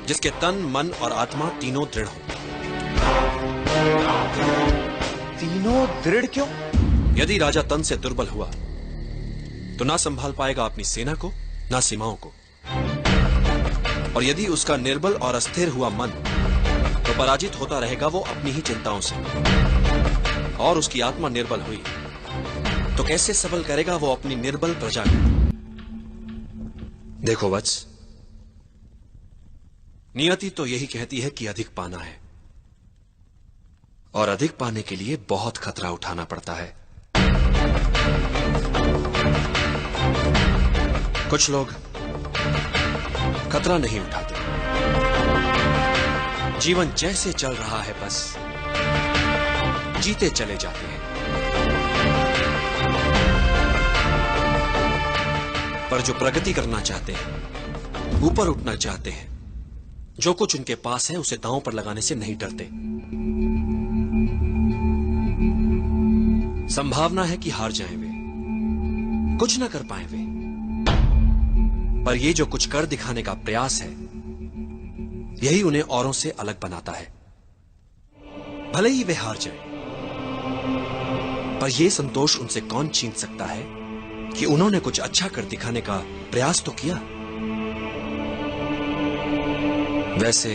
जिसके तन, मन और आत्मा तीनों दृढ़ हो। तीनों दृढ़ क्यों? यदि राजा तन से दुर्बल हुआ तो ना संभाल पाएगा अपनी सेना को, ना सीमाओं को। और यदि उसका निर्बल और अस्थिर हुआ मन, तो पराजित होता रहेगा वो अपनी ही चिंताओं से। और उसकी आत्मा निर्बल हुई तो कैसे सबल करेगा वो अपनी निर्बल प्रजा को। देखो वत्स, नियति तो यही कहती है कि अधिक पाना है, और अधिक पाने के लिए बहुत खतरा उठाना पड़ता है। कुछ लोग खतरा नहीं उठाते, जीवन जैसे चल रहा है बस जीते चले जाते हैं। पर जो प्रगति करना चाहते हैं, ऊपर उठना चाहते हैं, जो कुछ उनके पास है उसे दांव पर लगाने से नहीं डरते। संभावना है कि हार जाएं वे, कुछ ना कर पाए वे, पर ये जो कुछ कर दिखाने का प्रयास है, यही उन्हें औरों से अलग बनाता है। भले ही वे हार जाएं, पर यह संतोष उनसे कौन छीन सकता है कि उन्होंने कुछ अच्छा कर दिखाने का प्रयास तो किया। वैसे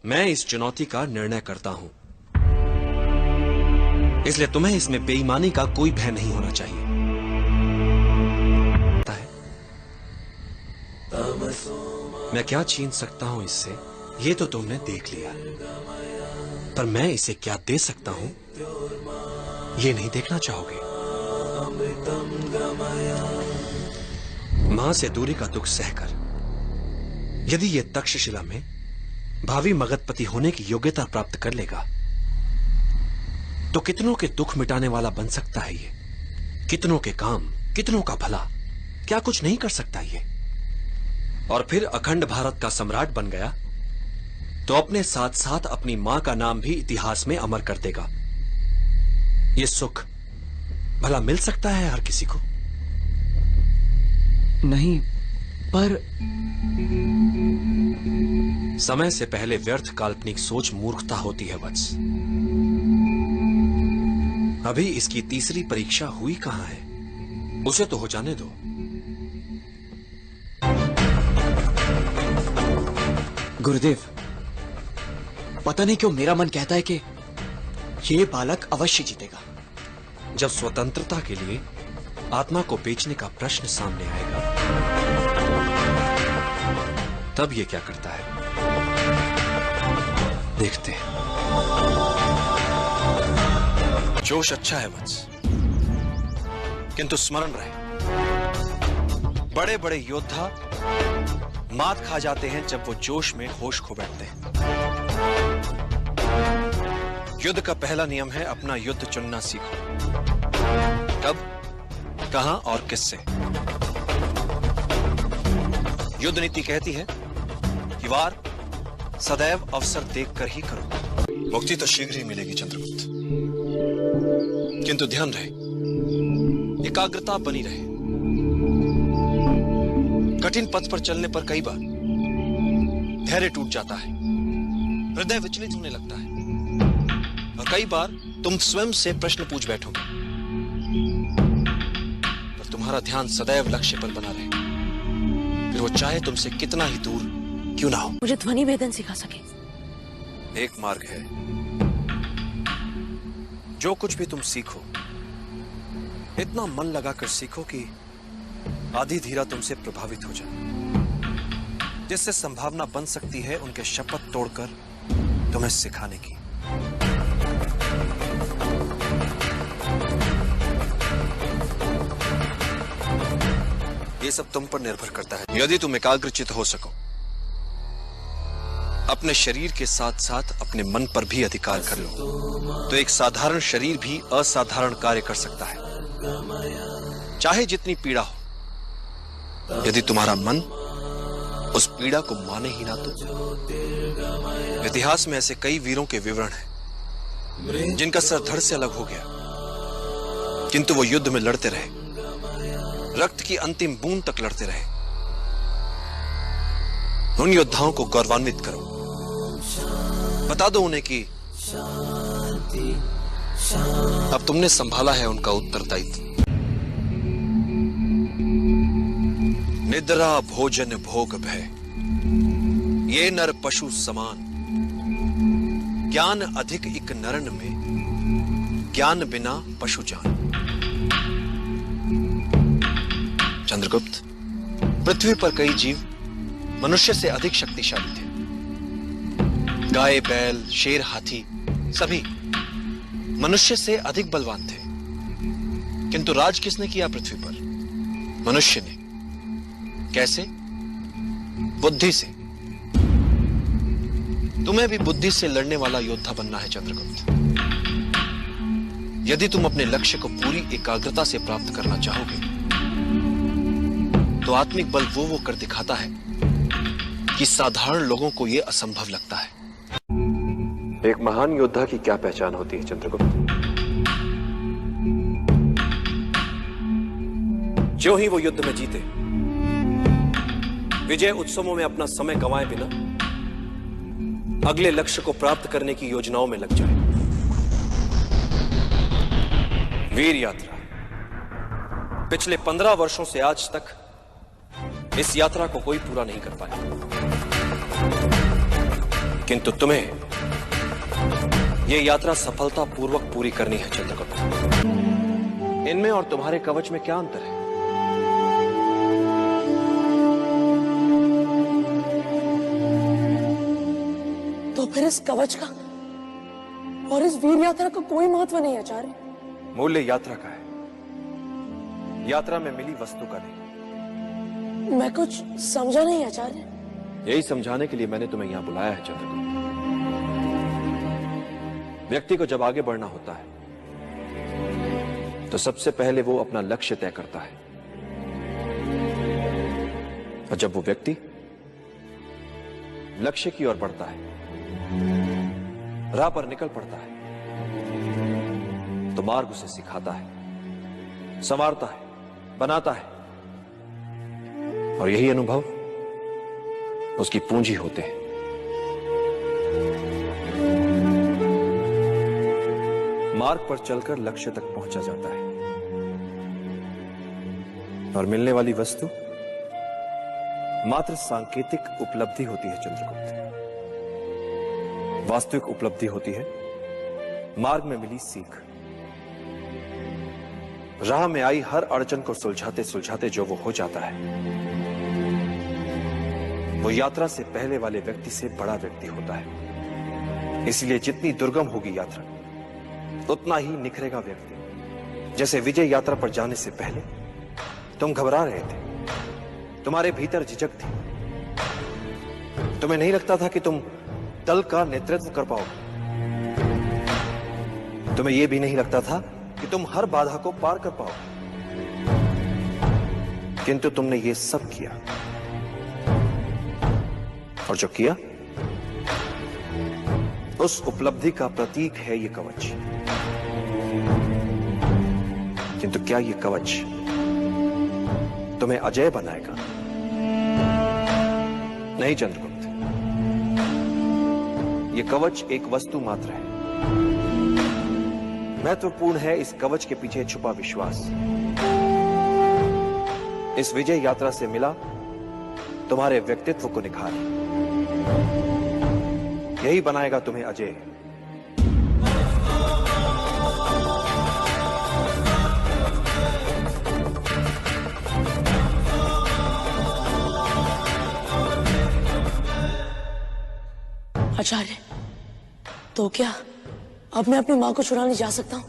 मैं इस चुनौती का निर्णय करता हूं, इसलिए तुम्हें इसमें बेईमानी का कोई भय नहीं होना चाहिए। मैं क्या छीन सकता हूं इससे, ये तो तुमने देख लिया, पर मैं इसे क्या दे सकता हूं, ये नहीं देखना चाहोगे। मां से दूरी का दुख सहकर यदि ये तक्षशिला में भावी मगधपति होने की योग्यता प्राप्त कर लेगा, तो कितनों के दुख मिटाने वाला बन सकता है ये। कितनों के काम, कितनों का भला, क्या कुछ नहीं कर सकता ये। और फिर अखंड भारत का सम्राट बन गया तो अपने साथ साथ अपनी मां का नाम भी इतिहास में अमर कर देगा। ये सुख भला मिल सकता है हर किसी को? नहीं, पर समय से पहले व्यर्थ काल्पनिक सोच मूर्खता होती है वत्स। अभी इसकी तीसरी परीक्षा हुई कहां है, उसे तो हो जाने दो। गुरुदेव, पता नहीं क्यों मेरा मन कहता है कि ये बालक अवश्य जीतेगा। जब स्वतंत्रता के लिए आत्मा को बेचने का प्रश्न सामने आएगा, तब ये क्या करता है, देखते हैं। जोश अच्छा है वत्स, किंतु स्मरण रहे, बड़े बड़े योद्धा मात खा जाते हैं जब वो जोश में होश खो बैठते हैं। युद्ध का पहला नियम है अपना युद्ध चुनना सीखो। कब, कहां और किससे। युद्ध नीति कहती है कि वार सदैव अवसर देखकर ही करो। मुक्ति तो शीघ्र ही मिलेगी चंद्रगुप्त, किंतु ध्यान रहे, एकाग्रता बनी रहे। कठिन पथ पर चलने पर कई बार धैर्य टूट जाता है, हृदय विचलित होने लगता है, और कई बार तुम स्वयं से प्रश्न पूछ बैठोगे, पर तुम्हारा ध्यान सदैव लक्ष्य पर बना रहे, फिर वो चाहे तुमसे कितना ही दूर क्यों ना हो। मुझे ध्वनि भेदन सिखा सके। एक मार्ग है, जो कुछ भी तुम सीखो इतना मन लगाकर सीखो कि आधी धीरा तुमसे प्रभावित हो जाए, जिससे संभावना बन सकती है उनके शपथ तोड़कर तुम्हें सिखाने की। ये सब तुम पर निर्भर करता है। यदि तुम एकाग्रचित हो सको, अपने शरीर के साथ साथ अपने मन पर भी अधिकार कर लो, तो एक साधारण शरीर भी असाधारण कार्य कर सकता है, चाहे जितनी पीड़ा हो। यदि तुम्हारा मन उस पीड़ा को माने ही ना तो। इतिहास में ऐसे कई वीरों के विवरण हैं जिनका सर धड़ से अलग हो गया, किंतु वो युद्ध में लड़ते रहे, रक्त की अंतिम बूंद तक लड़ते रहे। उन योद्धाओं को गौरवान्वित करो। बता दो उन्हें कि अब तुमने संभाला है उनका उत्तरदायित्व। निद्रा भोजन भोग भय, ये नर पशु समान। ज्ञान अधिक इक नरन में, ज्ञान बिना पशु जान। चंद्रगुप्त, पृथ्वी पर कई जीव मनुष्य से अधिक शक्तिशाली थे। गाय, बैल, शेर, हाथी सभी मनुष्य से अधिक बलवान थे। किंतु राज किसने किया पृथ्वी पर? मनुष्य ने। कैसे? बुद्धि से। तुम्हें भी बुद्धि से लड़ने वाला योद्धा बनना है चंद्रगुप्त। यदि तुम अपने लक्ष्य को पूरी एकाग्रता से प्राप्त करना चाहोगे तो आत्मिक बल वो कर दिखाता है कि साधारण लोगों को यह असंभव लगता है। एक महान योद्धा की क्या पहचान होती है चंद्रगुप्त? जो ही वो युद्ध में जीते, विजय उत्सवों में अपना समय गंवाए बिना अगले लक्ष्य को प्राप्त करने की योजनाओं में लग जाए। वीर यात्रा पिछले 15 वर्षों से आज तक इस यात्रा को कोई पूरा नहीं कर पाया, किंतु तुम्हें यह यात्रा सफलतापूर्वक पूरी करनी है चंद्रगुप्त। इनमें और तुम्हारे कवच में क्या अंतर है? तो फिर इस कवच का और इस वीर यात्रा का कोई महत्व नहीं आचार्य। मूल्य यात्रा का है, यात्रा में मिली वस्तु का नहीं। मैं कुछ समझा नहीं आचार्य। यही समझाने के लिए मैंने तुम्हें यहां बुलाया है चंद्रगुप्त। व्यक्ति को जब आगे बढ़ना होता है तो सबसे पहले वो अपना लक्ष्य तय करता है, और जब वो व्यक्ति लक्ष्य की ओर बढ़ता है, राह पर निकल पड़ता है, तो मार्ग उसे सिखाता है, संवारता है, बनाता है, और यही अनुभव उसकी पूंजी होते हैं। मार्ग पर चलकर लक्ष्य तक पहुंचा जाता है, और मिलने वाली वस्तु मात्र सांकेतिक उपलब्धि होती है चंद्रगुप्त। वास्तविक उपलब्धि होती है मार्ग में मिली सीख। राह में आई हर अड़चन को सुलझाते सुलझाते जो वो हो जाता है, वो यात्रा से पहले वाले व्यक्ति से बड़ा व्यक्ति होता है। इसलिए जितनी दुर्गम होगी यात्रा, उतना ही निखरेगा व्यक्ति। जैसे विजय यात्रा पर जाने से पहले तुम घबरा रहे थे, तुम्हारे भीतर झिझक थी, तुम्हें नहीं लगता था कि तुम दल का नेतृत्व कर पाओगे, तुम्हें यह भी नहीं लगता था कि तुम हर बाधा को पार कर पाओगे, किंतु तुमने ये सब किया, और जो किया उस उपलब्धि का प्रतीक है ये कवच। किंतु क्या ये कवच तुम्हें अजय बनाएगा? नहीं चंद्रगुप्त, ये कवच एक वस्तु मात्र है। महत्वपूर्ण है इस कवच के पीछे छुपा विश्वास। इस विजय यात्रा से मिला तुम्हारे व्यक्तित्व को निखार, यही बनाएगा तुम्हें अजय। आचार्य, तो क्या अब मैं अपनी मां को छुड़ाने जा सकता हूं?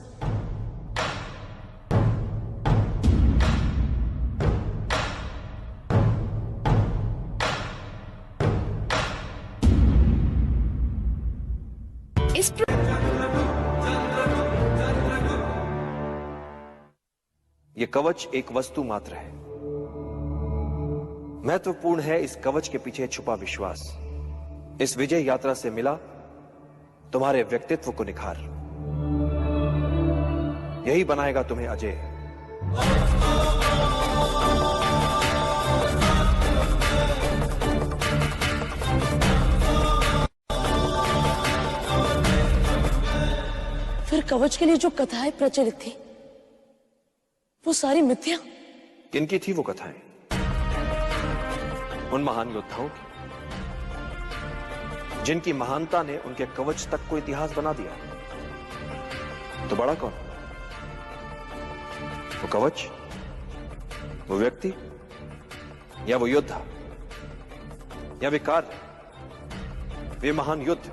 ये कवच एक वस्तु मात्र है। महत्वपूर्ण है इस कवच के पीछे छुपा विश्वास। इस विजय यात्रा से मिला तुम्हारे व्यक्तित्व को निखार, यही बनाएगा तुम्हें अजय। फिर कवच के लिए जो कथाएं प्रचलित थी वो सारी मिथ्या? किनकी थी वो कथाएं? उन महान योद्धाओं की जिनकी महानता ने उनके कवच तक को इतिहास बना दिया। तो बड़ा कौन? वो कवच, वो व्यक्ति, या वो योद्धा, या वे कार्य, वे महान युद्ध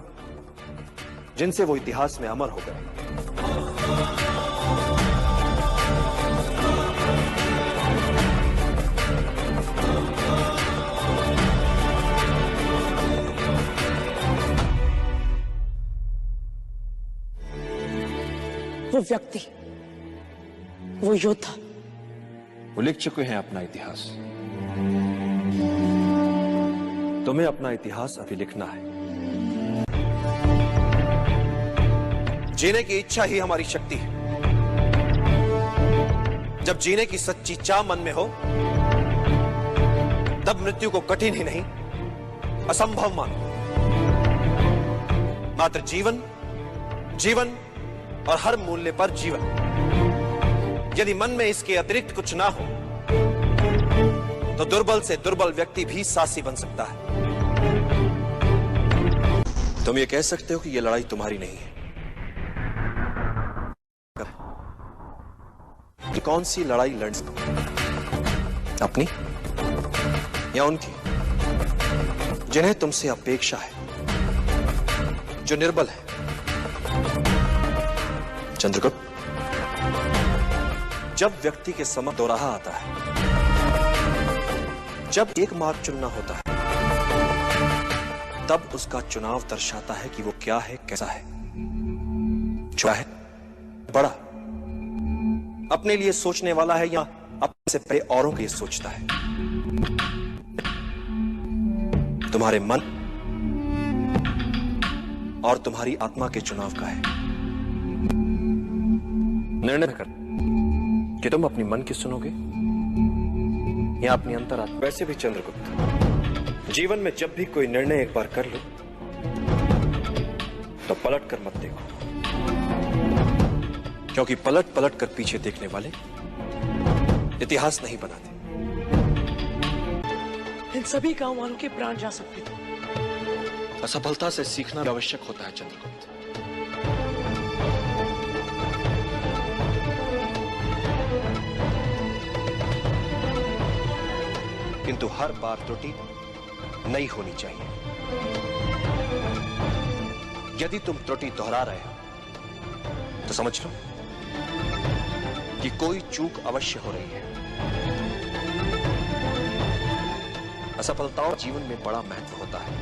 जिनसे वो इतिहास में अमर हो गए। वो व्यक्ति, वो योद्धा, वो लिख चुके हैं अपना इतिहास। तुम्हें अपना इतिहास अभी लिखना है। जीने की इच्छा ही हमारी शक्ति है। जब जीने की सच्ची चाह मन में हो तब मृत्यु को कठिन ही नहीं असंभव मानो। मात्र जीवन, जीवन और हर मूल्य पर जीवन। यदि मन में इसके अतिरिक्त कुछ ना हो तो दुर्बल से दुर्बल व्यक्ति भी साहसी बन सकता है। तुम ये कह सकते हो कि यह लड़ाई तुम्हारी नहीं है। कि कौन सी लड़ाई लड़ सकते? अपनी या उनकी जिन्हें तुमसे अपेक्षा है, जो निर्बल है? चंद्रगुप्त, जब व्यक्ति के समक्ष दोराहा आता है, जब एक मार्ग चुनना होता है, तब उसका चुनाव दर्शाता है कि वो क्या है, कैसा है, छोटा है, बड़ा, अपने लिए सोचने वाला है या अपने से पहले औरों के लिए सोचता है। तुम्हारे मन और तुम्हारी आत्मा के चुनाव का है निर्णय कर कि तुम अपनी मन की सुनोगे या अपनी अंतरात्मा। वैसे भी चंद्रगुप्त, जीवन में जब भी कोई निर्णय एक बार कर लो तो पलट कर मत देखो, क्योंकि पलट पलट कर पीछे देखने वाले इतिहास नहीं बनाते। इन सभी गांव वालों के प्राण जा सकते थे। असफलता से सीखना आवश्यक होता है चंद्रगुप्त। किंतु हर बार त्रुटि नहीं होनी चाहिए। यदि तुम त्रुटि दोहरा रहे हो तो समझ लो कि कोई चूक अवश्य हो रही है। असफलताओं जीवन में बड़ा महत्व होता है।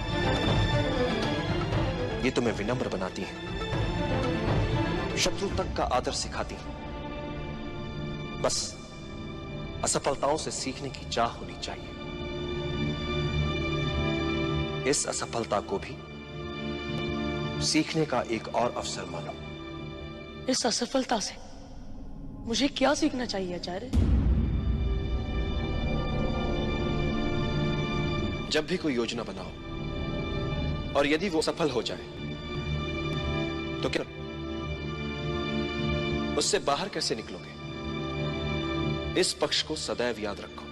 ये तुम्हें विनम्र बनाती है, शत्रु तक का आदर सिखाती है। बस असफलताओं से सीखने की चाह होनी चाहिए। इस असफलता को भी सीखने का एक और अवसर मानो। इस असफलता से मुझे क्या सीखना चाहिए आचार्य? जब भी कोई योजना बनाओ और यदि वो सफल हो जाए तो क्या उससे बाहर कैसे निकलोगे? इस पक्ष को सदैव याद रखो।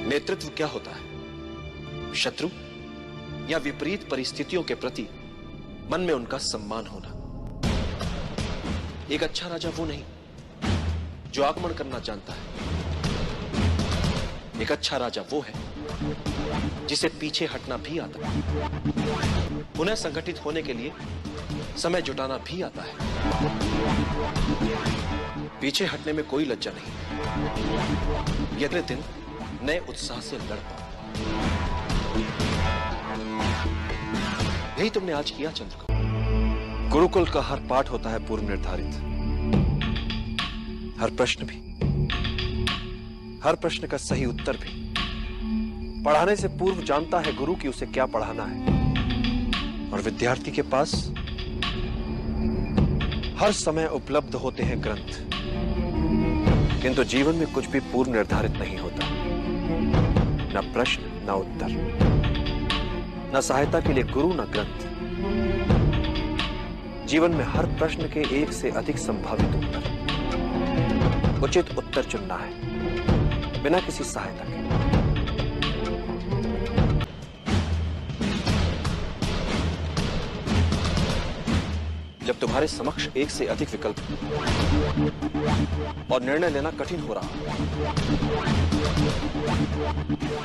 नेतृत्व क्या होता है? शत्रु या विपरीत परिस्थितियों के प्रति मन में उनका सम्मान होना। एक अच्छा राजा वो नहीं जो आक्रमण करना जानता है। एक अच्छा राजा वो है जिसे पीछे हटना भी आता है, पुनः संगठित होने के लिए समय जुटाना भी आता है। पीछे हटने में कोई लज्जा नहीं। अगले दिन नए उत्साह से लड़ पाओ। यही तुमने आज किया चंद्रगुप्त। गुरुकुल का हर पाठ होता है पूर्व निर्धारित, हर प्रश्न भी, हर प्रश्न का सही उत्तर भी। पढ़ाने से पूर्व जानता है गुरु कि उसे क्या पढ़ाना है, और विद्यार्थी के पास हर समय उपलब्ध होते हैं ग्रंथ। किंतु जीवन में कुछ भी पूर्व निर्धारित नहीं होता, न प्रश्न न उत्तर, न सहायता के लिए गुरु न ग्रंथ। जीवन में हर प्रश्न के एक से अधिक संभावित उत्तर, उचित उत्तर चुनना है बिना किसी सहायता के। जब तुम्हारे समक्ष एक से अधिक विकल्प और निर्णय लेना कठिन हो रहा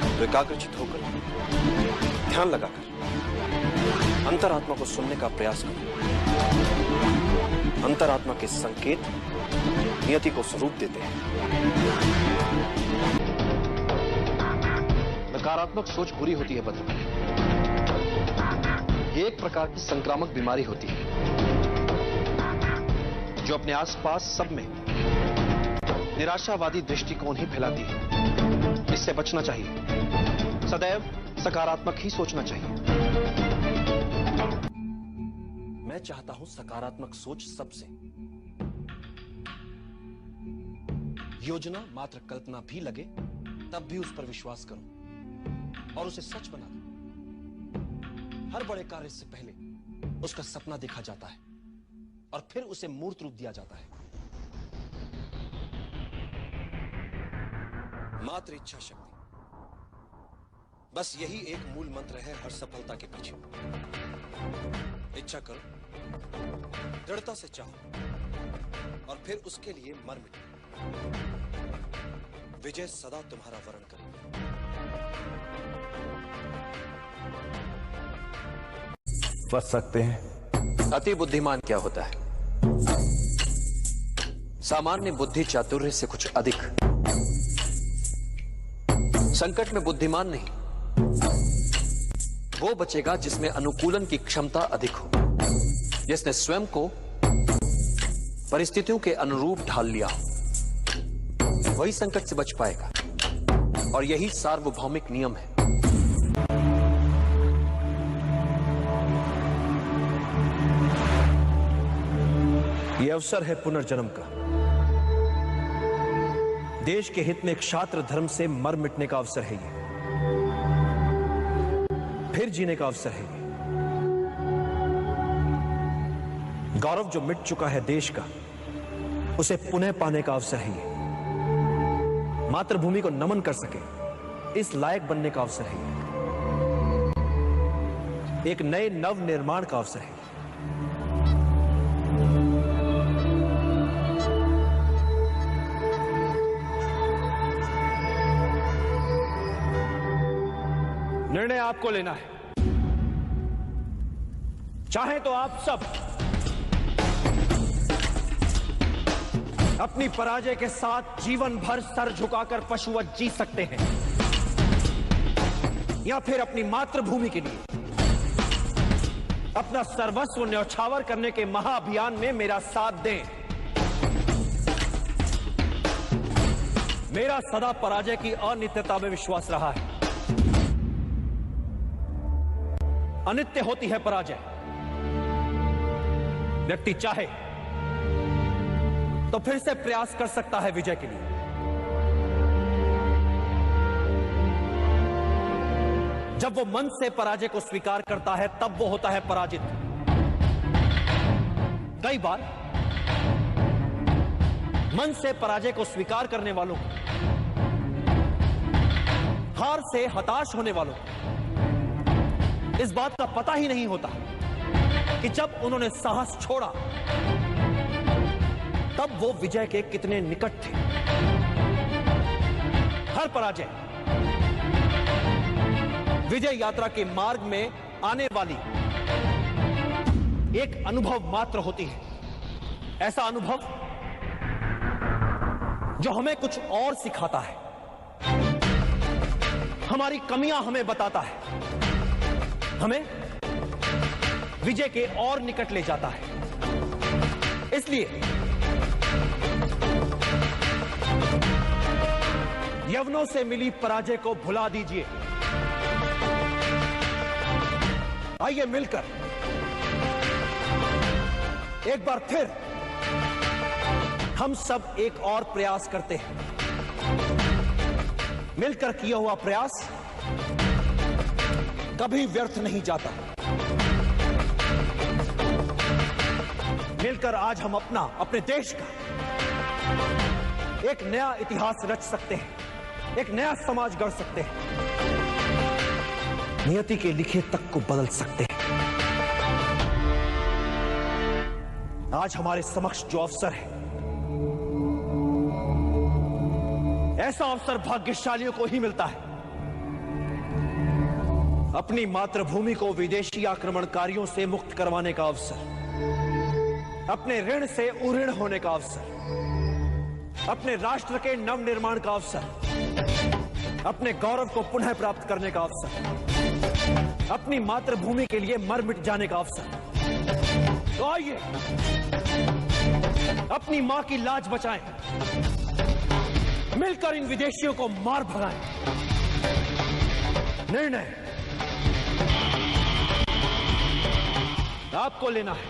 तो एकाग्रचित होकर, ध्यान लगाकर अंतरात्मा को सुनने का प्रयास करो। अंतरात्मा के संकेत नियति को स्वरूप देते हैं। नकारात्मक सोच बुरी होती है बद्र। ये एक प्रकार की संक्रामक बीमारी होती है जो अपने आसपास सब में निराशावादी दृष्टिकोण ही फैलाती है। इससे बचना चाहिए। सदैव सकारात्मक ही सोचना चाहिए। मैं चाहता हूं सकारात्मक सोच सबसे। योजना मात्र कल्पना भी लगे तब भी उस पर विश्वास करो और उसे सच बना दो। हर बड़े कार्य से पहले उसका सपना देखा जाता है और फिर उसे मूर्त रूप दिया जाता है। मात्र इच्छा शक्ति, बस यही एक मूल मंत्र है हर सफलता के पीछे। इच्छा करो, दृढ़ता से चाहो और फिर उसके लिए मर मिटो। विजय सदा तुम्हारा वरण करेगी। बच सकते हैं। अति बुद्धिमान क्या होता है? सामान्य बुद्धि चातुर्य से कुछ अधिक। संकट में बुद्धिमान नहीं, वो बचेगा जिसमें अनुकूलन की क्षमता अधिक हो, जिसने स्वयं को परिस्थितियों के अनुरूप ढाल लिया हो। वही संकट से बच पाएगा और यही सार्वभौमिक नियम है। यह अवसर है पुनर्जन्म का। देश के हित में क्षात्र धर्म से मर मिटने का अवसर है ये। फिर जीने का अवसर है ये। गौरव जो मिट चुका है देश का, उसे पुनः पाने का अवसर है ये। मातृभूमि को नमन कर सके इस लायक बनने का अवसर है ये। एक नए नव निर्माण का अवसर है। निर्णय आपको लेना है। चाहे तो आप सब अपनी पराजय के साथ जीवन भर सर झुकाकर पशुवत जी सकते हैं, या फिर अपनी मातृभूमि के लिए अपना सर्वस्व न्यौछावर करने के महाअभियान में मेरा साथ दें। मेरा सदा पराजय की अनित्यता में विश्वास रहा है। अनित्य होती है पराजय। व्यक्ति चाहे तो फिर से प्रयास कर सकता है विजय के लिए। जब वो मन से पराजय को स्वीकार करता है तब वो होता है पराजित। कई बार मन से पराजय को स्वीकार करने वालों को, हार से हताश होने वालों को इस बात का पता ही नहीं होता कि जब उन्होंने साहस छोड़ा तब वो विजय के कितने निकट थे। हर पराजय विजय यात्रा के मार्ग में आने वाली एक अनुभव मात्र होती है। ऐसा अनुभव जो हमें कुछ और सिखाता है, हमारी कमियां हमें बताता है, हमें विजय के और निकट ले जाता है। इसलिए यवनों से मिली पराजय को भुला दीजिए। आइए मिलकर एक बार फिर हम सब एक और प्रयास करते हैं। मिलकर किया हुआ प्रयास कभी व्यर्थ नहीं जाता। मिलकर आज हम अपने देश का एक नया इतिहास रच सकते हैं, एक नया समाज गढ़ सकते हैं, नियति के लिखे तक को बदल सकते हैं। आज हमारे समक्ष जो अवसर है, ऐसा अवसर भाग्यशालियों को ही मिलता है। अपनी मातृभूमि को विदेशी आक्रमणकारियों से मुक्त करवाने का अवसर, अपने ऋण से उऋण होने का अवसर, अपने राष्ट्र के नवनिर्माण का अवसर, अपने गौरव को पुनः प्राप्त करने का अवसर, अपनी मातृभूमि के लिए मर मिट जाने का अवसर। तो आइए अपनी मां की लाज बचाएं, मिलकर इन विदेशियों को मार भगाएं। निर्णय आपको लेना है।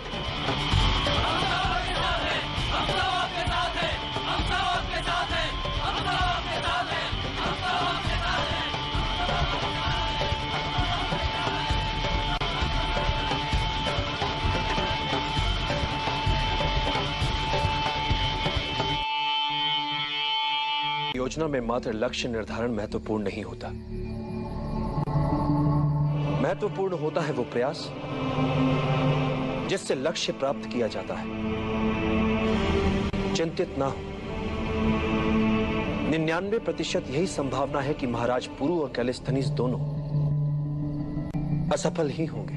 योजना में मात्र लक्ष्य निर्धारण महत्वपूर्ण नहीं होता। महत्वपूर्ण होता है वो प्रयास जिससे लक्ष्य प्राप्त किया जाता है। चिंतित ना हो, 99% यही संभावना है कि महाराज पुरु और कैलिस्थनीज दोनों असफल ही होंगे।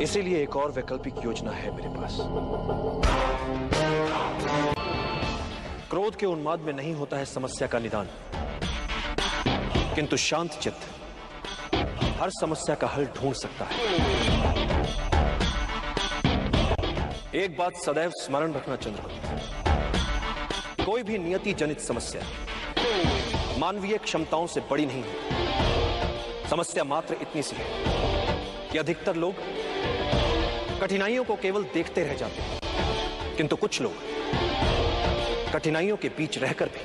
इसीलिए एक और वैकल्पिक योजना है मेरे पास। क्रोध के उन्माद में नहीं होता है समस्या का निदान, किंतु शांत चित्त हर समस्या का हल ढूंढ सकता है। एक बात सदैव स्मरण रखना चंद्रगुप्त, कोई भी नियति जनित समस्या मानवीय क्षमताओं से बड़ी नहीं है। समस्या मात्र इतनी सी है कि अधिकतर लोग कठिनाइयों को केवल देखते रह जाते हैं, किंतु कुछ लोग कठिनाइयों के बीच रहकर भी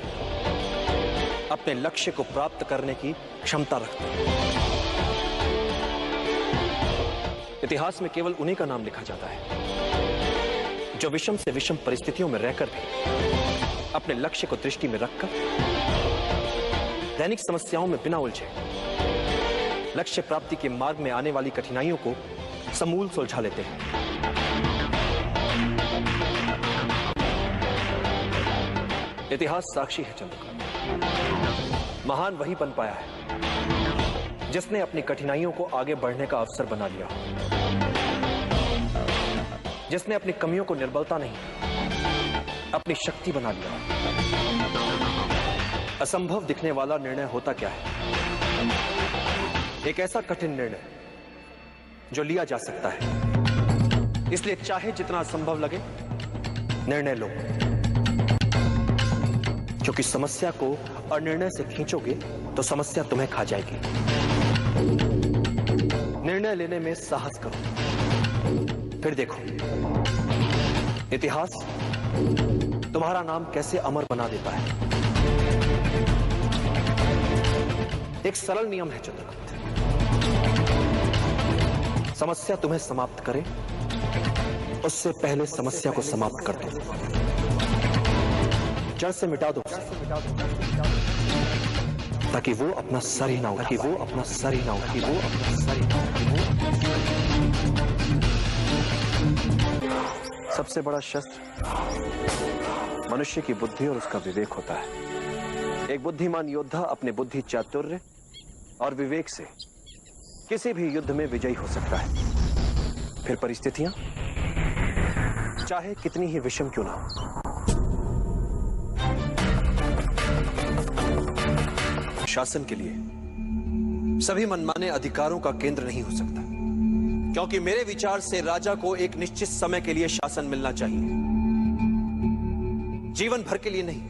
अपने लक्ष्य को प्राप्त करने की क्षमता रखते हैं। इतिहास में केवल उन्हीं का नाम लिखा जाता है जो विषम से विषम परिस्थितियों में रहकर भी अपने लक्ष्य को दृष्टि में रखकर दैनिक समस्याओं में बिना उलझे लक्ष्य प्राप्ति के मार्ग में आने वाली कठिनाइयों को समूल सुलझा लेते हैं। इतिहास साक्षी है चंद्रगुप्त, महान वही बन पाया है जिसने अपनी कठिनाइयों को आगे बढ़ने का अवसर बना लिया, जिसने अपनी कमियों को निर्बलता नहीं अपनी शक्ति बना लिया। असंभव दिखने वाला निर्णय होता क्या है? एक ऐसा कठिन निर्णय जो लिया जा सकता है। इसलिए चाहे जितना असंभव लगे, निर्णय लो, क्योंकि समस्या को अनिर्णय से खींचोगे तो समस्या तुम्हें खा जाएगी। निर्णय लेने में साहस करो, फिर देखो इतिहास तुम्हारा नाम कैसे अमर बना देता है। एक सरल नियम है चंद्रगुप्त, समस्या तुम्हें समाप्त करे उससे पहले समस्या को समाप्त कर दो, जड़ से मिटा दो, ताकि वो अपना सर ही ना उठा, ताकि वो अपना सर ही ना उठा, वो अपना सर ही ना उठा। सबसे बड़ा शस्त्र मनुष्य की बुद्धि और उसका विवेक होता है। एक बुद्धिमान योद्धा अपने बुद्धि चातुर्य और विवेक से किसी भी युद्ध में विजयी हो सकता है, फिर परिस्थितियां चाहे कितनी ही विषम क्यों ना हो। शासन के लिए सभी मनमाने अधिकारों का केंद्र नहीं हो सकता, क्योंकि मेरे विचार से राजा को एक निश्चित समय के लिए शासन मिलना चाहिए, जीवन भर के लिए नहीं।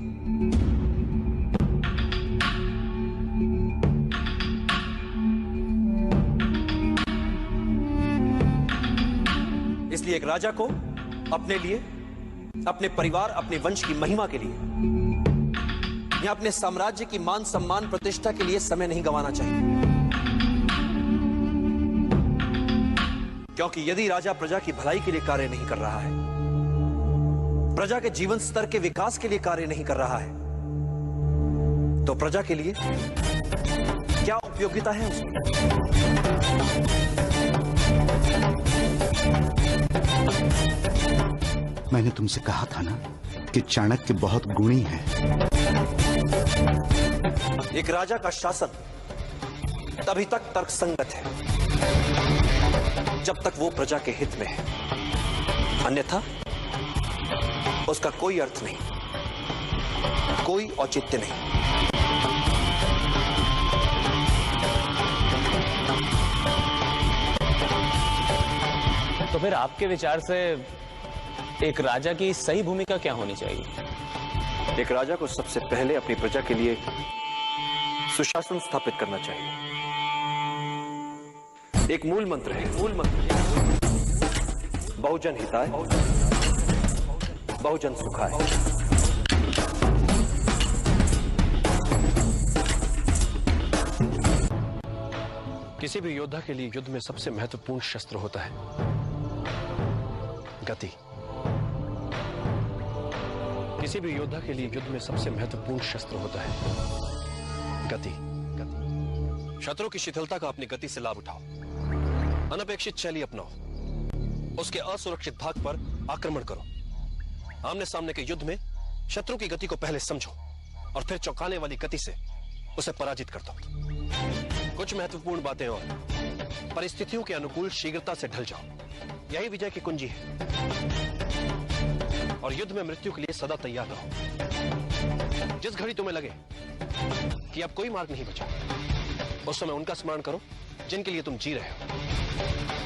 इसलिए एक राजा को अपने लिए, अपने परिवार, अपने वंश की महिमा के लिए या अपने साम्राज्य की मान सम्मान प्रतिष्ठा के लिए समय नहीं गंवाना चाहिए। क्योंकि यदि राजा प्रजा की भलाई के लिए कार्य नहीं कर रहा है, प्रजा के जीवन स्तर के विकास के लिए कार्य नहीं कर रहा है, तो प्रजा के लिए क्या उपयोगिता है उसकी? मैंने तुमसे कहा था ना कि चाणक्य बहुत गुणी है। एक राजा का शासन तभी तक तर्कसंगत है जब तक वो प्रजा के हित में है, अन्यथा उसका कोई अर्थ नहीं, कोई औचित्य नहीं। तो फिर आपके विचार से एक राजा की सही भूमिका क्या होनी चाहिए? एक राजा को सबसे पहले अपनी प्रजा के लिए सुशासन स्थापित करना चाहिए। एक मूल मंत्र है, बहुजन हिताय, बहुजन सुखाय। किसी भी योद्धा के लिए युद्ध में सबसे महत्वपूर्ण शस्त्र होता है गति। किसी भी योद्धा के लिए युद्ध में सबसे महत्वपूर्ण शस्त्र होता है गति। शत्रु की शिथिलता का अपनी गति से लाभ उठाओ, अनपेक्षित शैली अपनाओ, उसके असुरक्षित भाग पर आक्रमण करो। आमने सामने के युद्ध में शत्रु की गति को पहले समझो और फिर चौंकाने वाली गति से उसे पराजित कर दो। कुछ महत्वपूर्ण बातें और परिस्थितियों के अनुकूल शीघ्रता से ढल जाओ, यही विजय की कुंजी है। और युद्ध में मृत्यु के लिए सदा तैयार रहो। जिस घड़ी तुम्हें लगे कि अब कोई मार्ग नहीं बचा, उस समय उनका स्मरण करो जिनके लिए तुम जी रहे हो।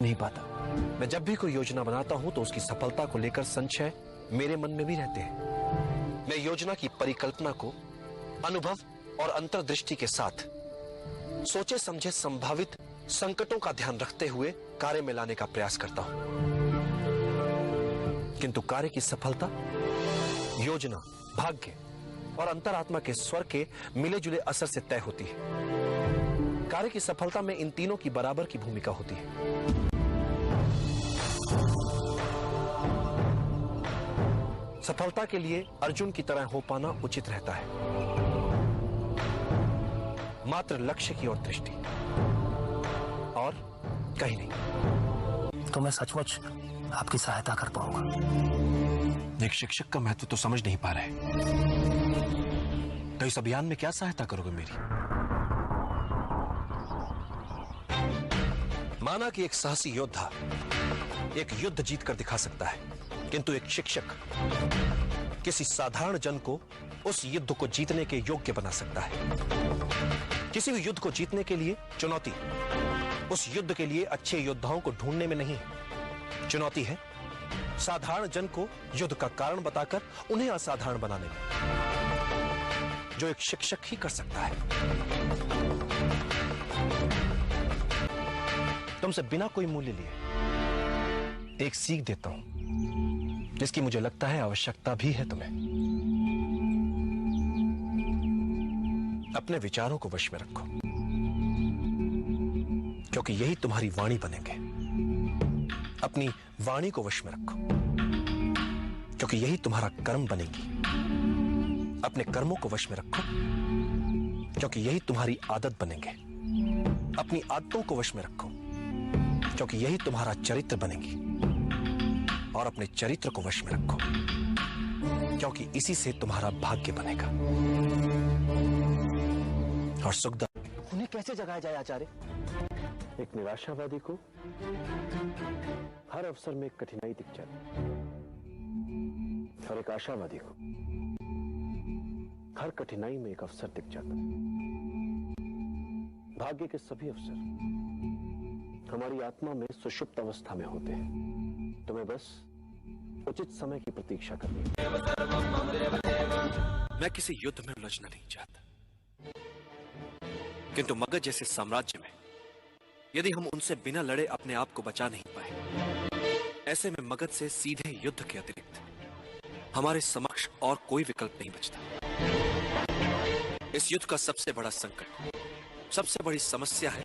नहीं पाता, मैं जब भी कोई योजना बनाता हूं तो उसकी सफलता को लेकर संशय मेरे मन में भी रहते हैं। मैं योजना की परिकल्पना को अनुभव और अंतर्दृष्टि के साथ सोचे समझे संभावित संकटों का ध्यान रखते हुए कार्य में लाने का प्रयास करता हूं, किंतु कार्य की सफलता योजना, भाग्य और अंतरात्मा के स्वर के मिले जुले असर से तय होती है। कार्य की सफलता में इन तीनों की बराबर की भूमिका होती है। सफलता के लिए अर्जुन की तरह हो पाना उचित रहता है, मात्र लक्ष्य की ओर दृष्टि और कहीं नहीं। तो मैं सचमुच आपकी सहायता कर पाऊंगा। एक शिक्षक का महत्व तो समझ नहीं पा रहे, तो इस अभियान में क्या सहायता करोगे मेरी? माना कि एक साहसी योद्धा एक युद्ध जीतकर दिखा सकता है, किंतु एक शिक्षक किसी साधारण जन को उस युद्ध को जीतने के योग्य बना सकता है। किसी भी युद्ध को जीतने के लिए चुनौती उस युद्ध के लिए अच्छे योद्धाओं को ढूंढने में नहीं है, चुनौती है साधारण जन को युद्ध का कारण बताकर उन्हें असाधारण बनाने में, जो एक शिक्षक ही कर सकता है। तुमसे बिना कोई मूल्य लिए एक सीख देता हूं, जिसकी मुझे लगता है आवश्यकता भी है तुम्हें। अपने विचारों को वश में रखो, क्योंकि यही तुम्हारी वाणी बनेंगे। अपनी वाणी को वश में रखो, क्योंकि यही तुम्हारा कर्म बनेगी। अपने कर्मों को वश में रखो, क्योंकि यही तुम्हारी आदत बनेंगे। अपनी आदतों को वश में रखो, क्योंकि यही तुम्हारा चरित्र बनेगी। और अपने चरित्र को वश में रखो, क्योंकि इसी से तुम्हारा भाग्य बनेगा। और सुखदा, उन्हें कैसे जगाया जाए आचार्य? एक निराशावादी को हर अवसर में एक कठिनाई दिख जाती, और एक आशावादी को हर कठिनाई में एक अवसर दिख जाता। भाग्य के सभी अवसर हमारी आत्मा में सुषुप्त अवस्था में होते हैं, तुम्हें बस उचित समय की प्रतीक्षा करनी है। मैं किसी युद्ध में उलझना नहीं चाहता, किंतु मगध जैसे साम्राज्य में यदि हम उनसे बिना लड़े अपने आप को बचा नहीं पाए, ऐसे में मगध से सीधे युद्ध के अतिरिक्त हमारे समक्ष और कोई विकल्प नहीं बचता। इस युद्ध का सबसे बड़ा संकट, सबसे बड़ी समस्या है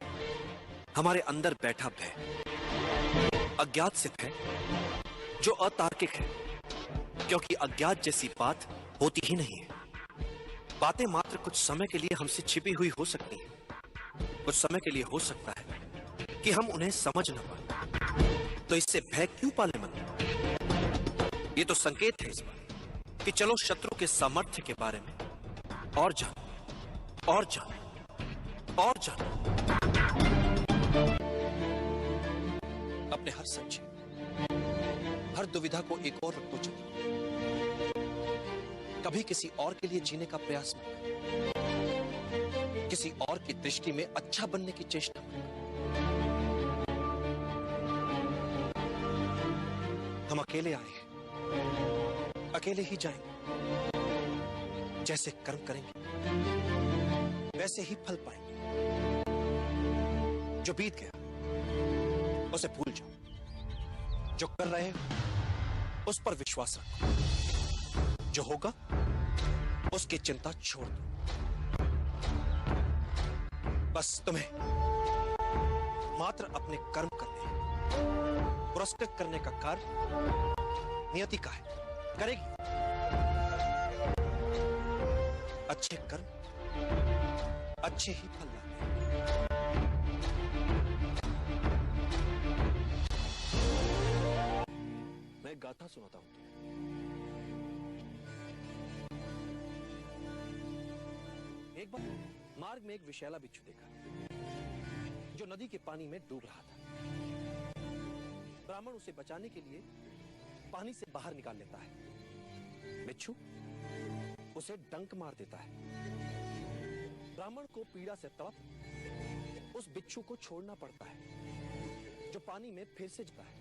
हमारे अंदर बैठा भय। अज्ञात से भय जो अतार्किक है, क्योंकि अज्ञात जैसी बात होती ही नहीं है। बातें मात्र कुछ समय के लिए हमसे छिपी हुई हो सकती हैं, कुछ समय के लिए हो सकता है कि हम उन्हें समझ न पाए, तो इससे भय क्यों पाले मन? ये तो संकेत है इस बात कि चलो शत्रु के सामर्थ्य के बारे में और जानो, और जानो, और जानो। अपने हर संशय, हर दुविधा को एक और रख दो चलो। कभी किसी और के लिए जीने का प्रयास मत करो, किसी और की दृष्टि में अच्छा बनने की चेष्टा मत करो। हम अकेले आए हैं, अकेले ही जाएंगे। जैसे कर्म करेंगे वैसे ही फल पाएंगे। जो बीत गया उसे भूल जाओ, जो कर रहे हो उस पर विश्वास रखो, जो होगा उसकी चिंता छोड़ दो। बस तुम्हें मात्र अपने कर्म करने हैं। पुरस्कृत करने का कार्य नियति का है, करेगी। अच्छे कर्म अच्छे ही फल लाते हैं। मैं गाथा सुनाता हूं तुम्हें। एक बार मार्ग में एक विषैला बिच्छू देखा जो नदी के पानी में डूब रहा था। ब्राह्मण उसे बचाने के लिए पानी से बाहर निकाल लेता है। बिच्छू उसे डंक मार देता है। ब्राह्मण को पीड़ा से तड़प उस बिच्छू को छोड़ना पड़ता है, जो पानी में फिर से जाता है।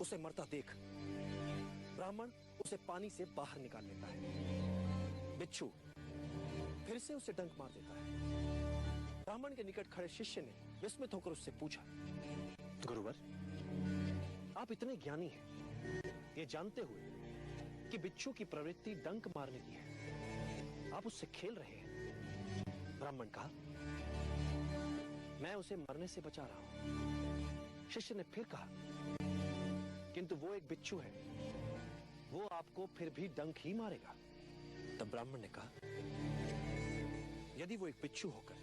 उसे मरता देख ब्राह्मण उसे पानी से बाहर निकाल लेता है। बिच्छू फिर से उसे डंक मार देता है। ब्राह्मण के निकट खड़े शिष्य ने विस्मित होकर उससे पूछा, गुरुवर, आप इतने ज्ञानी हैं, ये जानते हुए कि बिच्छू की प्रवृत्ति डंक मारने की है, आप उससे खेल रहे हैं। ब्राह्मण कहा, मैं उसे मरने से बचा रहा हूं। शिष्य ने फिर कहा, किंतु वो एक बिच्छू है, वो आपको फिर भी डंक ही मारेगा। तब ब्राह्मण ने कहा, यदि वो एक बिच्छू होकर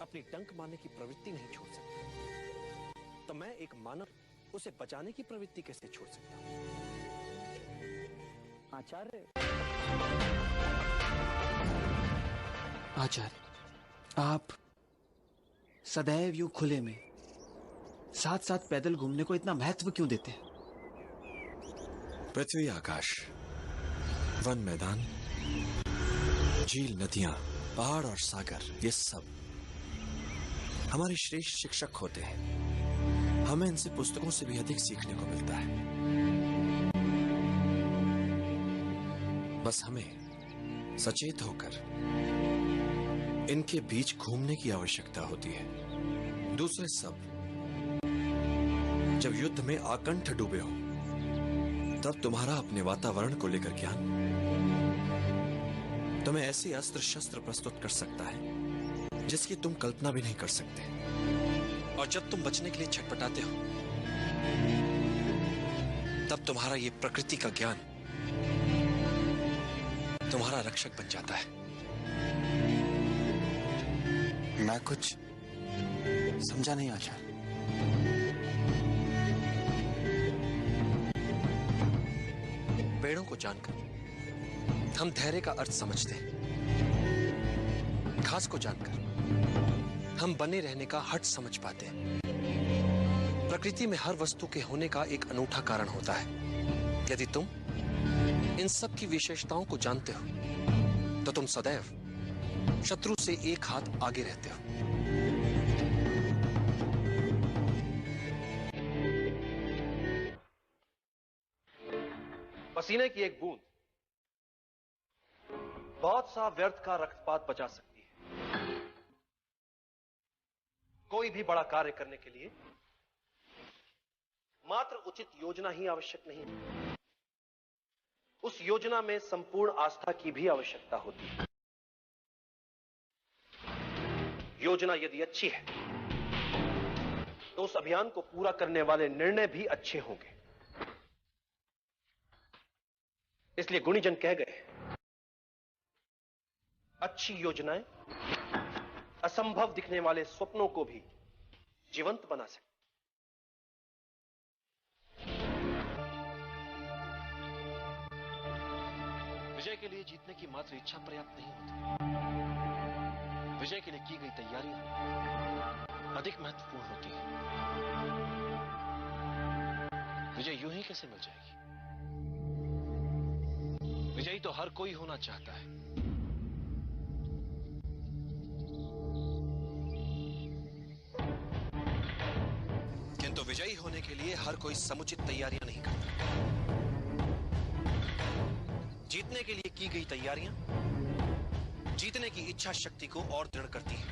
अपनी डंक मारने की प्रवृत्ति नहीं छोड़ सकता, तो मैं एक मानव उसे बचाने की प्रवृत्ति कैसे छोड़ सकता हूं? आचार्य, आप सदैव यूं खुले में साथ साथ पैदल घूमने को इतना महत्व क्यों देते हैं? पृथ्वी, आकाश, वन, मैदान, झील, नदियां, पहाड़ और सागर, ये सब हमारे श्रेष्ठ शिक्षक होते हैं। हमें इनसे पुस्तकों से भी अधिक सीखने को मिलता है। बस हमें सचेत होकर इनके बीच घूमने की आवश्यकता होती है। दूसरे सब जब युद्ध में आकंठ डूबे हो, तब तुम्हारा अपने वातावरण को लेकर ज्ञान तुम्हें ऐसे अस्त्र शस्त्र प्रस्तुत कर सकता है जिसकी तुम कल्पना भी नहीं कर सकते। और जब तुम बचने के लिए छटपटाते हो, तब तुम्हारा ये प्रकृति का ज्ञान तुम्हारा रक्षक बन जाता है। मैं कुछ समझा नहीं आचार्य। पेड़ों को जानकर हम धैर्य का अर्थ समझते हैं। घास को जानकर हम बने रहने का हट समझ पाते हैं। प्रकृति में हर वस्तु के होने का एक अनूठा कारण होता है। यदि तुम इन सब की विशेषताओं को जानते हो, तो तुम सदैव शत्रु से एक हाथ आगे रहते हो। पसीने की एक बूंद बहुत सा व्यर्थ का रक्तपात बचा सकती है। कोई भी बड़ा कार्य करने के लिए मात्र उचित योजना ही आवश्यक नहीं है, उस योजना में संपूर्ण आस्था की भी आवश्यकता होती है। योजना यदि अच्छी है तो उस अभियान को पूरा करने वाले निर्णय भी अच्छे होंगे। इसलिए गुणीजन कह गए, अच्छी योजनाएं असंभव दिखने वाले स्वप्नों को भी जीवंत बना सकती। विजय के लिए जीतने की मात्र इच्छा पर्याप्त नहीं होती। विजय के लिए की गई तैयारियां अधिक महत्वपूर्ण होती है। विजय यूं ही कैसे मिल जाएगी? विजयी तो हर कोई होना चाहता है, किंतु विजयी होने के लिए हर कोई समुचित तैयारियां नहीं करता। जीतने के लिए की गई तैयारियां जीतने की इच्छा शक्ति को और दृढ़ करती हैं।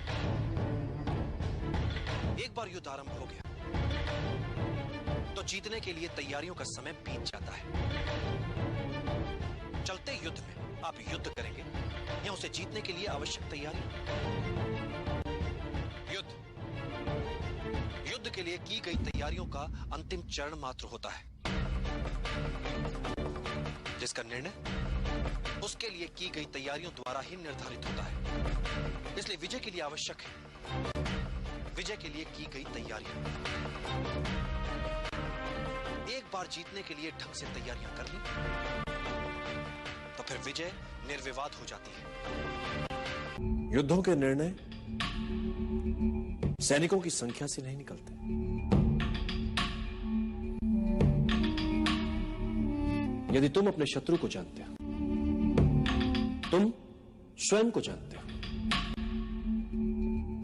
एक बार युद्ध आरंभ हो गया तो जीतने के लिए तैयारियों का समय बीत जाता है। चलते युद्ध में आप युद्ध करेंगे या उसे जीतने के लिए आवश्यक तैयारी? युद्ध के लिए की गई तैयारियों का अंतिम चरण मात्र होता है, जिसका निर्णय उसके लिए की गई तैयारियों द्वारा ही निर्धारित होता है। इसलिए विजय के लिए आवश्यक है विजय के लिए की गई तैयारियां। एक बार जीतने के लिए ढंग से तैयारियां कर ली तो फिर विजय निर्विवाद हो जाती है। युद्धों के निर्णय सैनिकों की संख्या से नहीं निकलते, यदि तुम अपने शत्रु को जानते हो, तुम स्वयं को जानते हो,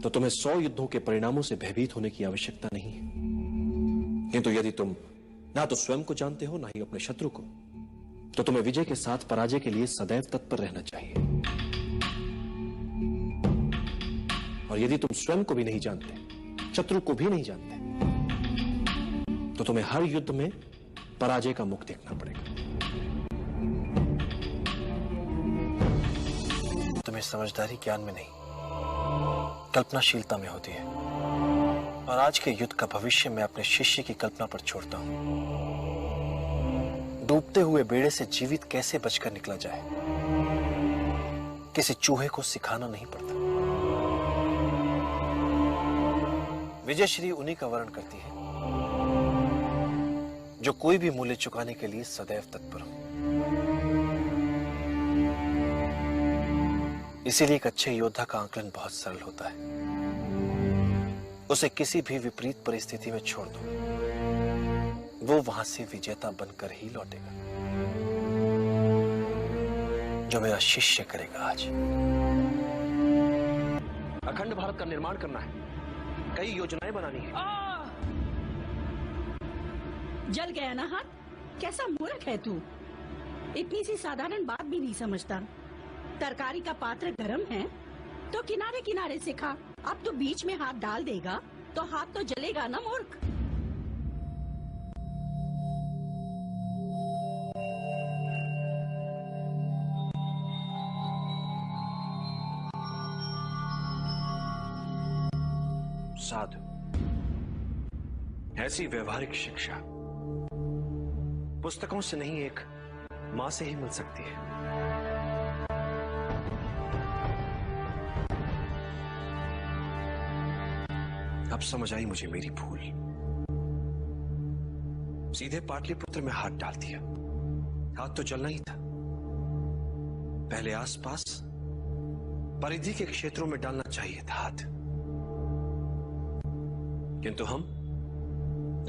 तो तुम्हें 100 युद्धों के परिणामों से भयभीत होने की आवश्यकता नहीं है। किंतु यदि तुम ना तो स्वयं को जानते हो ना ही अपने शत्रु को, तो तुम्हें विजय के साथ पराजय के लिए सदैव तत्पर रहना चाहिए। और यदि तुम स्वयं को भी नहीं जानते, शत्रु को भी नहीं जानते, तो तुम्हें हर युद्ध में पराजय का मुख देखना पड़ेगा। तुम्हें समझदारी ज्ञान में नहीं, कल्पनाशीलता में होती है। और आज के युद्ध का भविष्य मैं अपने शिष्य की कल्पना पर छोड़ता हूं। डूबते हुए बेड़े से जीवित कैसे बचकर निकला जाए, किसी चूहे को सिखाना नहीं पड़ता। विजय श्री उन्हीं का वर्णन करती है जो कोई भी मूल्य चुकाने के लिए सदैव तत्पर हो। इसीलिए एक अच्छे योद्धा का आकलन बहुत सरल होता है। उसे किसी भी विपरीत परिस्थिति में छोड़ दो, वो वहां से विजेता बनकर ही लौटेगा। जो मेरा शिष्य करेगा आज। अखंड भारत का निर्माण करना है, कई योजनाएं बनानी है। जल गया ना हाथ? कैसा मूर्ख है तू, इतनी सी साधारण बात भी नहीं समझता। तरकारी का पात्र गरम है तो किनारे किनारे से खा, अब तो बीच में हाथ डाल देगा तो हाथ तो जलेगा ना मूर्ख। साधु, ऐसी व्यवहारिक शिक्षा पुस्तकों से नहीं, एक मां से ही मिल सकती है। अब समझ आई मुझे मेरी भूल। सीधे पाटलिपुत्र में हाथ डाल दिया। हाथ तो चलना ही था, पहले आसपास परिधि के क्षेत्रों में डालना चाहिए था हाथ। किंतु हम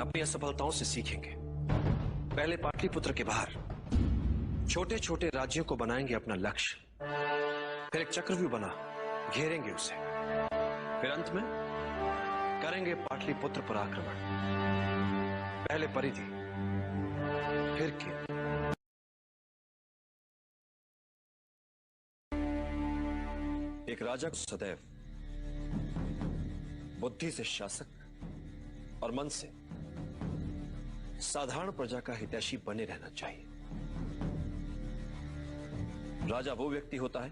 अपनी असफलताओं से सीखेंगे। पहले पाटलिपुत्र के बाहर छोटे छोटे राज्यों को बनाएंगे अपना लक्ष्य, फिर एक चक्रव्यूह बना घेरेंगे उसे, फिर अंत में करेंगे पाटलिपुत्र पर आक्रमण। पहले परिधि, फिर केंद्र। एक राजा को सदैव बुद्धि से शासक और मन से साधारण प्रजा का हितैषी बने रहना चाहिए। राजा वो व्यक्ति होता है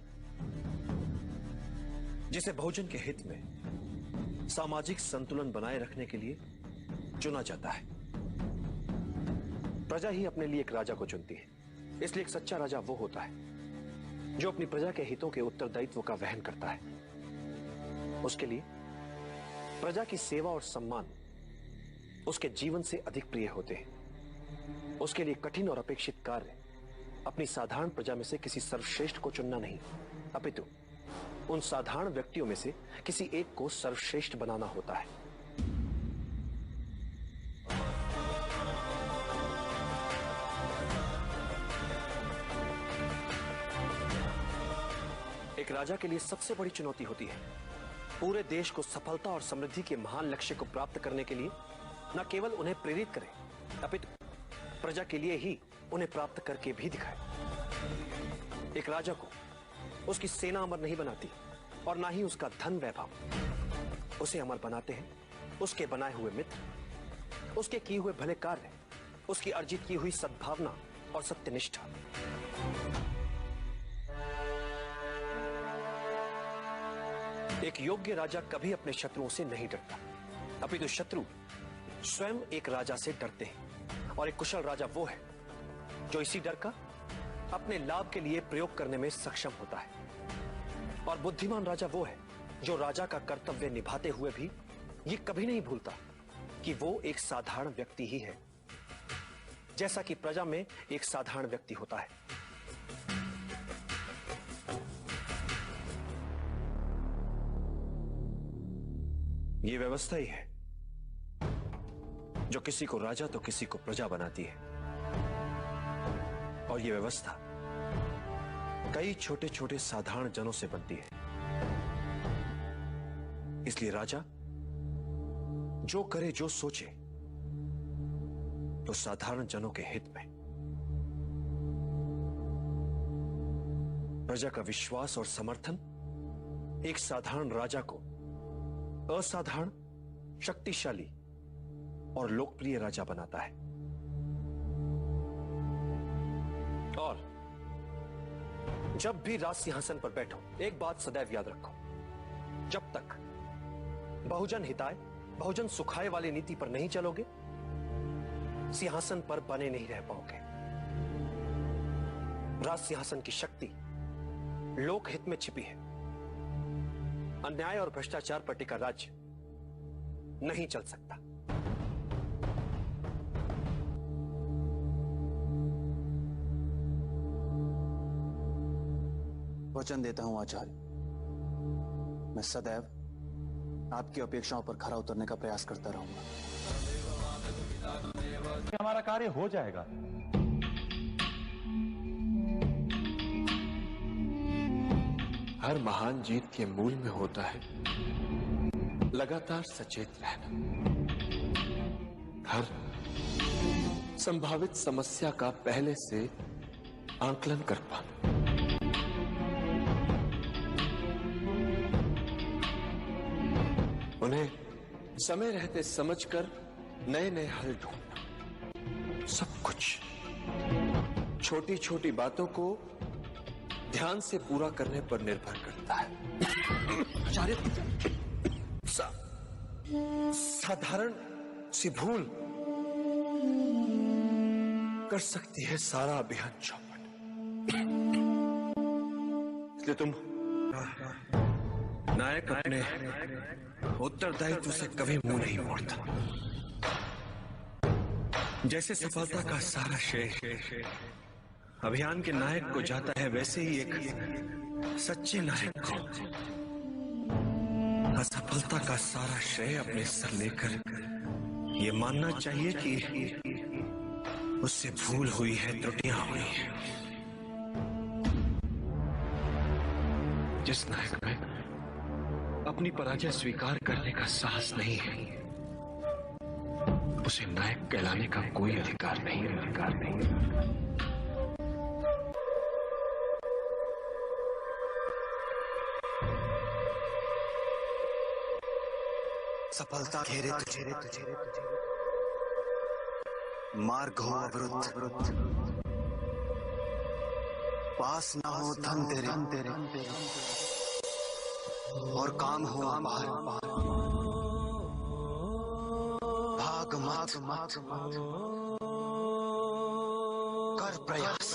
जिसे बहुजन के हित में सामाजिक संतुलन बनाए रखने के लिए चुना जाता है। प्रजा ही अपने लिए एक राजा को चुनती है। इसलिए एक सच्चा राजा वो होता है जो अपनी प्रजा के हितों के उत्तरदायित्व का वहन करता है। उसके लिए प्रजा की सेवा और सम्मान उसके जीवन से अधिक प्रिय होते हैं। उसके लिए कठिन और अपेक्षित कार्य अपनी साधारण प्रजा में से किसी सर्वश्रेष्ठ को चुनना नहीं, अपितु उन साधारण व्यक्तियों में से किसी एक को सर्वश्रेष्ठ बनाना होता है। एक राजा के लिए सबसे बड़ी चुनौती होती है पूरे देश को सफलता और समृद्धि के महान लक्ष्य को प्राप्त करने के लिए न केवल उन्हें प्रेरित करे, अपितु प्रजा के लिए ही उन्हें प्राप्त करके भी दिखाए। एक राजा को उसकी सेना अमर नहीं बनाती और ना ही उसका धन वैभव। उसे अमर बनाते हैं उसके बनाए हुए मित्र, उसके किए हुए भले कार्य, उसकी अर्जित की हुई सद्भावना और सत्यनिष्ठा। एक योग्य राजा कभी अपने शत्रुओं से नहीं डरता, अपितु शत्रु स्वयं एक राजा से डरते हैं। और एक कुशल राजा वो है जो इसी डर का अपने लाभ के लिए प्रयोग करने में सक्षम होता है। और बुद्धिमान राजा वो है जो राजा का कर्तव्य निभाते हुए भी ये कभी नहीं भूलता कि वो एक साधारण व्यक्ति ही है, जैसा कि प्रजा में एक साधारण व्यक्ति होता है। ये व्यवस्था ही है जो किसी को राजा तो किसी को प्रजा बनाती है। और ये व्यवस्था कई छोटे छोटे साधारण जनों से बनती है। इसलिए राजा जो करे जो सोचे तो साधारण जनों के हित में। प्रजा का विश्वास और समर्थन एक साधारण राजा को असाधारण, शक्तिशाली और लोकप्रिय राजा बनाता है। और जब भी राज सिंहासन पर बैठो, एक बात सदैव याद रखो, जब तक बहुजन हिताय, बहुजन सुखाय वाली नीति पर नहीं चलोगे, सिंहासन पर बने नहीं रह पाओगे। राज सिंहासन की शक्ति लोकहित में छिपी है। अन्याय और भ्रष्टाचार पर टिका राज्य नहीं चल सकता। वचन देता हूं आचार्य, मैं सदैव आपकी अपेक्षाओं पर खरा उतरने का प्रयास करता रहूंगा। हमारा कार्य हो जाएगा। हर महान जीत के मूल में होता है लगातार सचेत रहना, हर संभावित समस्या का पहले से आंकलन कर पाना। उन्हें समय रहते समझकर नए नए हल ढूंढना। सब कुछ छोटी छोटी बातों को ध्यान से पूरा करने पर निर्भर करता है। आचार्य, साधारण सी भूल कर सकती है सारा अभियान चौपट। इसलिए तुम नायक अपने उत्तरदायित्व से कभी मुंह नहीं मोड़ता। जैसे सफलता का सारा श्रेय अभियान के नायक को जाता है, वैसे ही एक सच्चे नायक को असफलता का सारा श्रेय अपने सर लेकर ये मानना चाहिए कि उससे भूल हुई है, त्रुटियां हुई हैं। जिस नायक में अपनी पराजय स्वीकार करने का साहस नहीं है, उसे नायक कहलाने का कोई अधिकार नहीं। सफलता घेरे तुझे, मार्ग हो अवरुद्ध, पास ना हो धन तेरे, और काम हो अपार, भाग भाग मत कर प्रयास।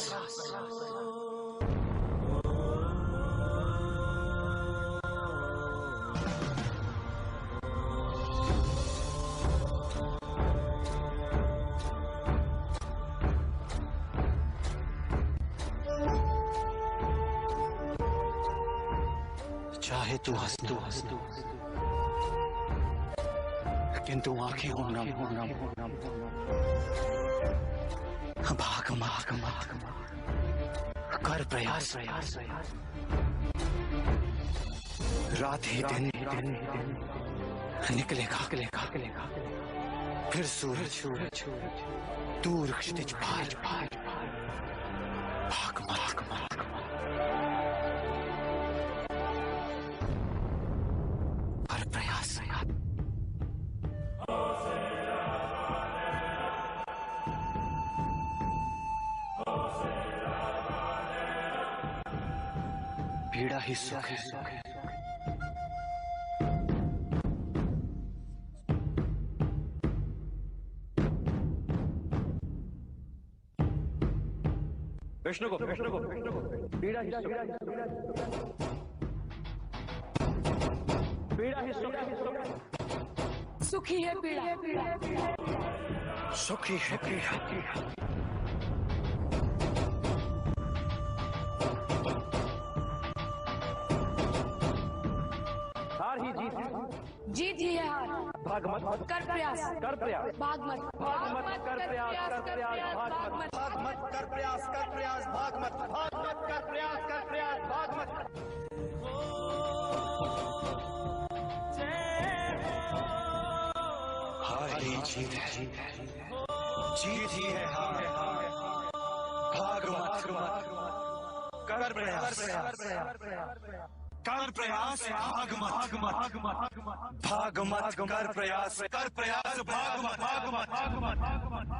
चाहे तू हंस किंतु आंखें होना भाग कर प्रयास। रात ही दिन निकलेगा फिर सूरज दूर क्षितिज पार भाग कर प्रयास। पीड़ा ही सुख है। विष्णु को पीड़ा ही सुखी है पीड़ा। सुखी है पीड़ा। हार ही जीत ही है हार। भाग मत कर प्रयास भाग मत कर प्रयास भाग मत कर प्रयास भाग मत हार ही जीत है जीत ही है हार। भाग मत कर प्रयास भाग मत कर प्रयास भाग मत।